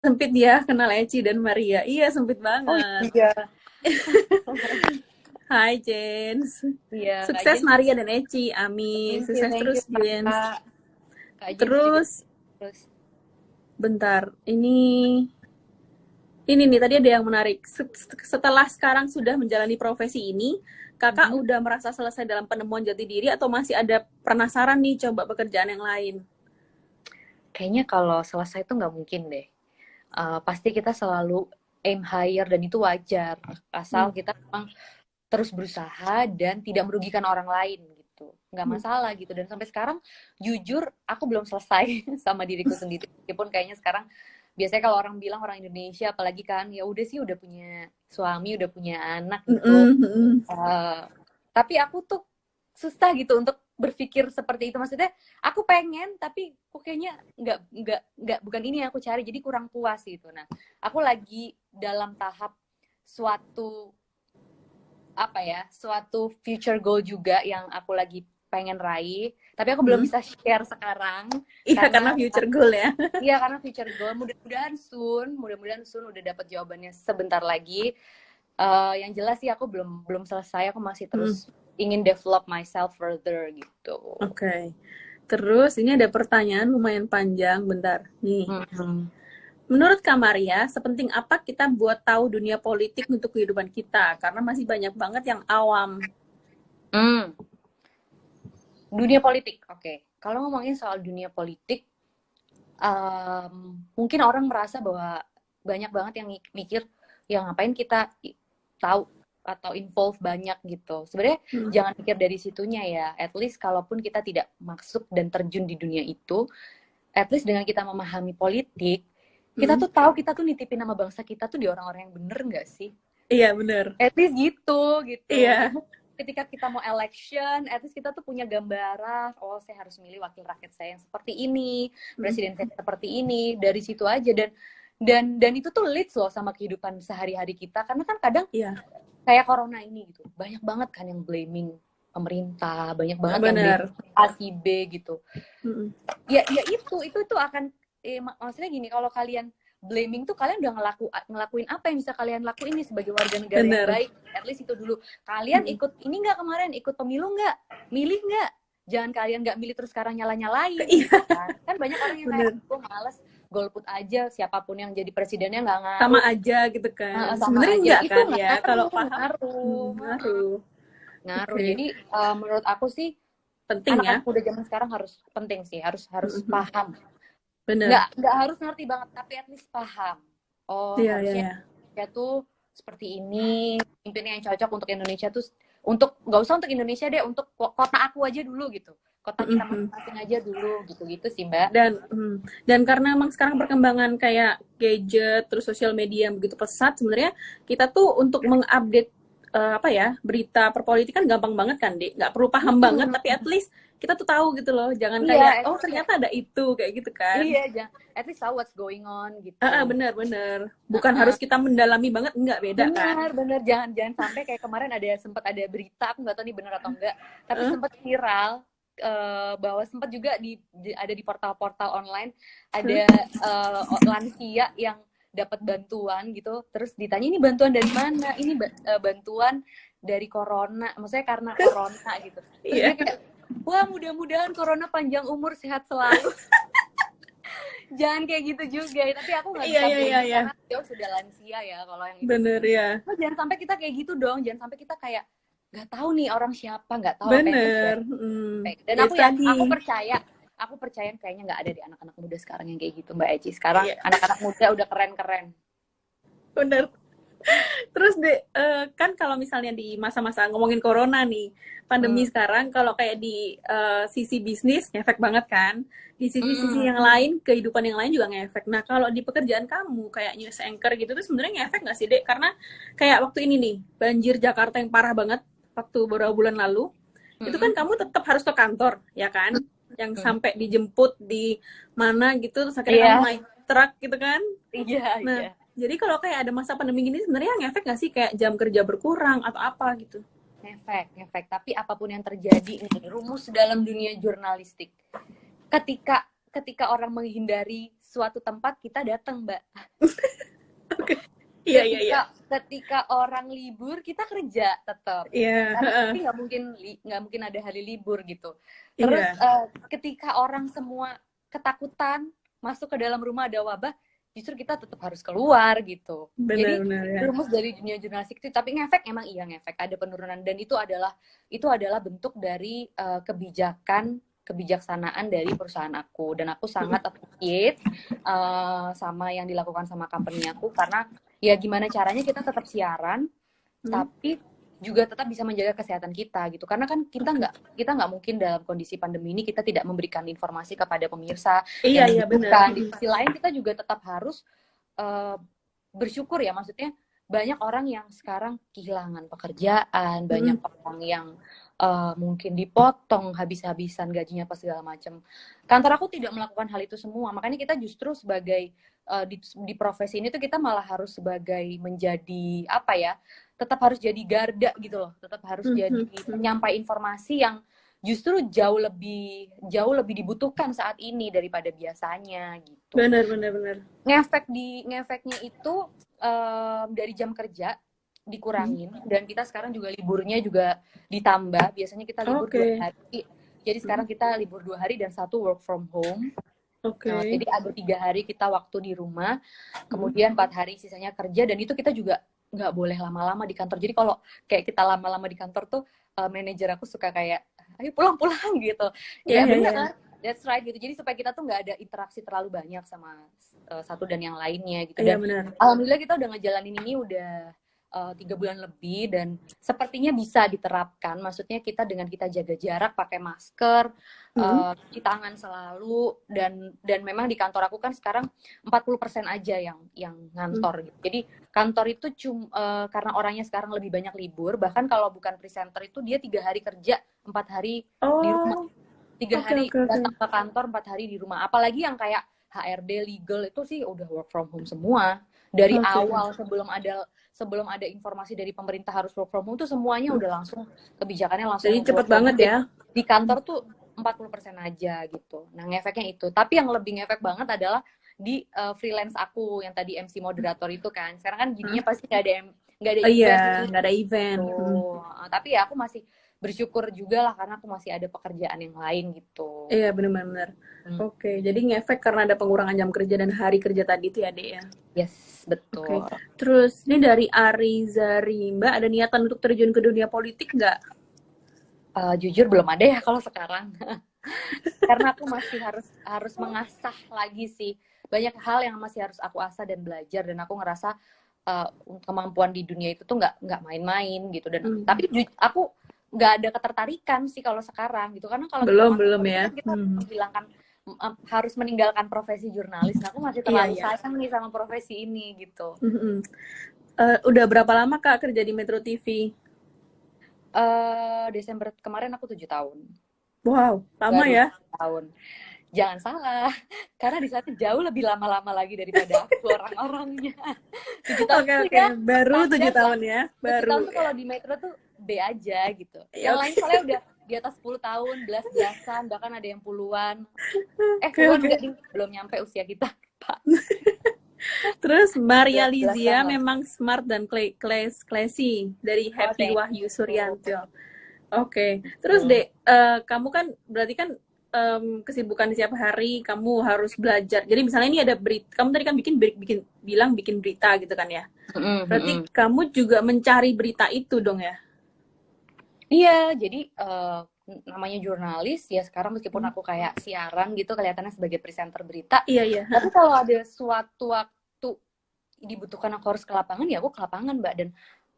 sempit ya kenal Eci dan Maria. Iya, sempit Oh banget. iya, Hai, Jens. iya Kak Sukses Jen. Maria dan Eci. Amin. Sukses Thank terus, you Jens. Kak. Kak Jen juga Terus, terus. bentar. Ini nih tadi ada yang menarik. Setelah sekarang sudah menjalani profesi ini, kakak Mhm. udah merasa selesai dalam penemuan jati diri atau masih ada penasaran nih coba pekerjaan yang lain? Kayaknya kalau selesai itu nggak mungkin deh. Pasti kita selalu aim higher dan itu wajar. Hmm. Asal kita memang terus berusaha dan tidak merugikan orang lain gitu. Nggak Hmm. masalah gitu. Dan sampai sekarang jujur aku belum selesai sama diriku sendiri. Meskipun kayaknya sekarang biasanya kalau orang bilang orang Indonesia apalagi kan ya udah sih udah punya suami, udah punya anak gitu. Uh, tapi aku tuh susah gitu untuk berpikir seperti itu, maksudnya aku pengen tapi kok kayaknya nggak bukan ini yang aku cari, jadi kurang puas gitu. Nah, aku lagi dalam tahap suatu apa ya, suatu future goal juga yang aku lagi pengen raih, tapi aku belum Hmm. bisa share sekarang Iya, karena karena future goal ya. iya karena future goal mudah-mudahan soon udah dapat jawabannya sebentar lagi. Yang jelas sih aku belum belum selesai, aku masih Hmm. terus ingin develop myself further gitu. Oke. Terus ini ada pertanyaan lumayan panjang, bentar. Nih. Hmm. Menurut Kak Maria, sepenting apa kita buat tahu dunia politik untuk kehidupan kita? Karena masih banyak banget yang awam. Hmm. Dunia politik, oke. Kalau ngomongin soal dunia politik, mungkin orang merasa bahwa banyak banget yang mikir, ya ngapain kita tahu atau involve banyak gitu. Sebenarnya Hmm. jangan pikir dari situnya ya. At least kalaupun kita tidak masuk dan terjun di dunia itu, at least dengan kita memahami politik, kita Hmm. tuh tahu kita tuh nitipin nama bangsa kita tuh di orang-orang yang bener nggak sih? Iya, bener. At least gitu. Iya. Jadi ketika kita mau election, at least kita tuh punya gambaran, oh saya harus milih wakil rakyat saya yang seperti ini, Hmm. presiden saya seperti ini, dari situ aja. Dan itu tuh leads loh sama kehidupan sehari-hari kita, karena kan kadang Iya, kayak corona ini gitu, banyak banget kan yang blaming pemerintah, banyak banget yang blaming bener. A si B gitu. Hmm. Ya itu akan maksudnya gini, kalau kalian blaming tuh kalian udah ngelakuin apa yang bisa kalian lakuin nih sebagai warga negara yang Bener. baik. At least itu dulu. Kalian Hmm. ikut ini nggak kemarin, ikut pemilu nggak, milih nggak, jangan kalian nggak milih terus sekarang nyala-nyalain Iya, gitu kan banyak orang yang kayak bener. gue males golput aja, siapapun yang jadi presidennya nggak Sama ngaruh. aja gitu kan. Sama Sebenarnya aja enggak itu kan ya, kalau ngaruh paham. ngaruh Ngaruh. ngaruh. Oke. Jadi menurut aku sih Penting ya. anak-anak muda zaman sekarang harus penting sih, harus harus Hmm. paham. Bener. Nggak harus ngerti banget, tapi at least paham. Oh, Iya, iya, harusnya iya. Indonesia tuh seperti ini, pemimpin yang cocok untuk Indonesia tuh, untuk nggak usah untuk Indonesia deh, untuk kota aku aja dulu gitu, kota kita Hmm. masing-masing aja dulu, gitu-gitu sih Mbak. Dan karena emang sekarang perkembangan kayak gadget terus sosial media yang begitu pesat, sebenarnya kita tuh untuk mengupdate apa ya, berita perpolitikan gampang banget kan, Dek. Nggak perlu paham banget, tapi at least kita tuh tahu gitu loh. Jangan Iya, kayak at oh least kayak, ternyata ada itu kayak gitu kan. iya, at least tahu what's going on gitu. Bener-bener. Bukan harus kita mendalami banget, enggak, beda kan. Benar, jangan sampai kayak kemarin sempat ada berita, aku nggak tahu nih benar atau enggak, tapi Eh, sempat viral, bahwa sempat juga ada di portal-portal online, eh, ada lansia yang dapat bantuan gitu, terus ditanya ini bantuan dari mana, ini bantuan dari corona, maksudnya karena corona gitu, terus dia Iya, kayak, wah mudah-mudahan corona panjang umur sehat selalu. Jangan kayak gitu juga ya. Tapi aku nggak iya, bisa iya, iya, blaming iya. karena dia sudah lansia ya, kalau yang itu. Bener ya. Oh, jangan sampai kita kayak gitu dong, jangan sampai kita kayak nggak tahu nih orang siapa, nggak tahu apa yang Bener. terjadi. Dan Ya tadi. aku percaya kayaknya nggak ada di anak-anak muda sekarang yang kayak gitu Mbak Eci. Sekarang Iya, anak-anak muda udah keren-keren. bener. Terus kan kalau misalnya di masa-masa ngomongin corona nih, pandemi Hmm. sekarang, kalau kayak di sisi bisnis ngefek banget kan. Di sisi-sisi Hmm. yang lain, kehidupan yang lain juga ngefek. Nah, kalau di pekerjaan kamu kayak news anchor gitu tuh sebenarnya ngefek nggak sih, Dek? Karena kayak waktu ini nih, banjir Jakarta yang parah banget waktu beberapa bulan lalu, itu kan Hmm. kamu tetap harus ke kantor, ya kan? Yang Hmm. sampai dijemput di mana gitu, terus akhirnya kamu Iya, naik truk gitu kan. Nah, iya. jadi kalau kayak ada masa pandemi gini sebenarnya ngefek nggak sih kayak jam kerja berkurang atau apa gitu? Ngefek. Tapi apapun yang terjadi nih, rumus dalam dunia jurnalistik. Ketika orang menghindari suatu tempat kita datang, Mbak. Iya, iya, iya. Ketika orang libur kita kerja tetap. Iya, Karena heeh. tapi nggak mungkin ada hari libur gitu. Terus Iya, ketika orang semua ketakutan masuk ke dalam rumah ada wabah, justru kita tetap harus keluar gitu. Jadi benar-benar ya. rumus dari dunia jurnalistik itu, tapi ngefek emang iya ngefek, ada penurunan, dan itu adalah bentuk dari kebijaksanaan dari perusahaan aku, dan aku sangat appreciate sama yang dilakukan sama company aku, karena ya gimana caranya kita tetap siaran tapi juga tetap bisa menjaga kesehatan kita gitu, karena kan kita nggak mungkin dalam kondisi pandemi ini kita tidak memberikan informasi kepada pemirsa Iya, yang iya, benar. membutuhkan. Di sisi lain kita juga tetap harus bersyukur ya, maksudnya banyak orang yang sekarang kehilangan pekerjaan, banyak orang yang mungkin dipotong habis-habisan gajinya apa segala macam. Kantor aku tidak melakukan hal itu semua, makanya kita justru sebagai di profesi ini tuh kita malah harus sebagai menjadi apa ya, tetap harus jadi garda gitu loh, tetap harus jadi penyampai informasi yang justru jauh lebih dibutuhkan saat ini daripada biasanya gitu. Benar. Ngefeknya itu dari jam kerja dikurangin, dan kita sekarang juga liburnya juga ditambah. Biasanya kita libur 2 hari, jadi sekarang kita libur 2 hari dan 1 work from home. Jadi ada 3 hari kita waktu di rumah, kemudian 4 hari sisanya kerja, dan itu kita juga nggak boleh lama-lama di kantor. Jadi kalau kayak kita lama-lama di kantor tuh manajer aku suka kayak ayo pulang-pulang gitu. Ya benar, that's right gitu. Jadi supaya kita tuh nggak ada interaksi terlalu banyak sama satu dan yang lainnya gitu. Dan alhamdulillah kita udah ngejalanin ini udah 3 bulan lebih, dan sepertinya bisa diterapkan. Maksudnya dengan kita jaga jarak, pakai masker, cuci tangan selalu, dan memang di kantor aku kan sekarang 40% aja yang ngantor gitu. Jadi kantor itu karena orangnya sekarang lebih banyak libur, bahkan kalau bukan presenter itu dia 3 hari kerja, 4 hari di rumah. 3 hari datang ke kantor, 4 hari di rumah. Apalagi yang kayak HRD, legal itu sih udah work from home semua. Dari awal sebelum ada informasi dari pemerintah harus work from home tuh semuanya udah langsung, kebijakannya langsung. Jadi cepet banget ya. Di kantor tuh 40% aja gitu. Nah, ngefeknya itu. Tapi yang lebih ngefek banget adalah di freelance aku yang tadi MC moderator itu kan. Sekarang kan jadinya pasti nggak ada event. Iya, nggak ada event. Tapi ya aku masih bersyukur juga lah karena aku masih ada pekerjaan yang lain gitu. Iya, benar-benar. Oke, jadi ngefek karena ada pengurangan jam kerja dan hari kerja tadi itu ya, Dek ya? Yes, betul. Terus ini dari Ariza Rimba, ada niatan untuk terjun ke dunia politik nggak? Jujur belum ada ya kalau sekarang. Karena aku masih harus mengasah lagi sih. Banyak hal yang masih harus aku asah dan belajar, dan aku ngerasa kemampuan di dunia itu tuh nggak main-main gitu. Dan tapi aku nggak ada ketertarikan sih kalau sekarang gitu, karena kalau belum ya kita harus meninggalkan profesi jurnalis. Nah, aku masih terlalu sayang nih sama profesi ini gitu. Udah berapa lama Kak kerja di Metro TV? Desember kemarin aku 7 tahun. Wow, lama ya? 7 tahun. Jangan salah, karena di sana jauh lebih lama-lama lagi daripada aku orang-orangnya. 7 tahun Oke. Baru 7 tahun ya? 7 tahun tuh kalau di Metro tuh B aja gitu. Yang lain soalnya udah di atas 10 tahun, belasan, bahkan ada yang puluhan. Puluhan belum nyampe usia kita, Pak. Terus Maria Lizia memang smart dan classy dari Happy Wahyu Suryanto. Oke. Terus Dek, kamu kan berarti kan kesibukan di setiap hari kamu harus belajar. Jadi misalnya ini ada berita, kamu tadi kan bikin berita gitu kan ya. Berarti kamu juga mencari berita itu dong ya? Iya, jadi namanya jurnalis ya sekarang, meskipun aku kayak siaran gitu kelihatannya sebagai presenter berita. Iya. Tapi kalau ada suatu waktu dibutuhkan aku harus ke lapangan, ya aku ke lapangan, Mbak. Dan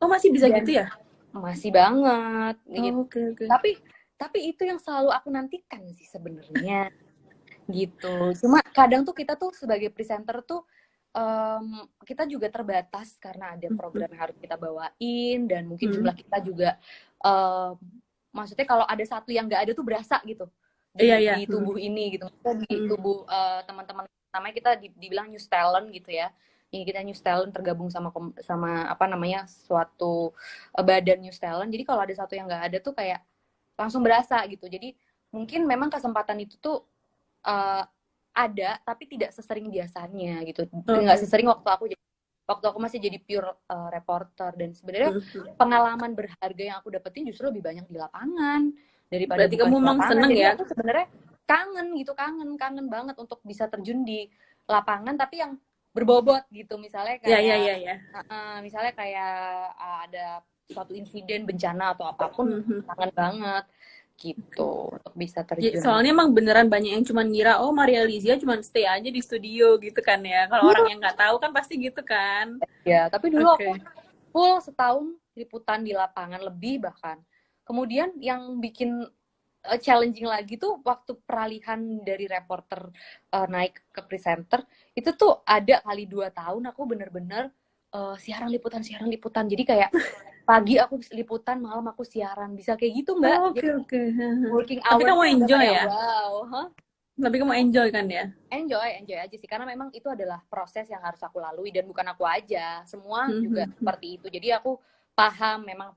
masih bisa gitu ya? Masih banget gitu. Oke. Tapi itu yang selalu aku nantikan sih sebenarnya. Gitu. Cuma kadang tuh kita tuh sebagai presenter tuh kita juga terbatas karena ada program yang harus kita bawain, dan mungkin jumlah kita juga maksudnya kalau ada satu yang nggak ada tuh berasa gitu di tubuh ini gitu, di tubuh teman-teman, namanya kita dibilang news talent gitu ya. Ini kita news talent tergabung sama apa namanya suatu badan news talent. Jadi kalau ada satu yang nggak ada tuh kayak langsung berasa gitu. Jadi mungkin memang kesempatan itu tuh ada tapi tidak sesering biasanya gitu, Oke. nggak sesering waktu aku masih jadi pure reporter. Dan sebenarnya pengalaman berharga yang aku dapetin justru lebih banyak di lapangan daripada Berarti bukan kamu di memang lapangan. seneng Jadi ya? aku sebenarnya kangen gitu, kangen banget untuk bisa terjun di lapangan tapi yang berbobot gitu. Misalnya Ya, ya, kayak ya, ya. ada suatu insiden bencana atau apapun, kangen banget gitu untuk bisa terjun. Soalnya emang beneran banyak yang cuman ngira, oh Maria Lizia cuman stay aja di studio gitu kan ya. Kalau orang yang nggak tahu kan pasti gitu kan. Ya, tapi dulu aku Oke. full setahun liputan di lapangan, lebih bahkan. Kemudian yang bikin challenging lagi tuh waktu peralihan dari reporter naik ke presenter, itu tuh ada kali 2 tahun aku bener-bener siaran liputan. Jadi kayak pagi aku liputan, malam aku siaran, bisa kayak gitu Mbak. Oh, Jadi oke. working Tapi kamu hours-nya udah enjoy kayak ya? wow, huh? Tapi kamu enjoy kan ya? Enjoy aja sih, karena memang itu adalah proses yang harus aku lalui dan bukan aku aja, semua juga seperti itu. Jadi aku paham memang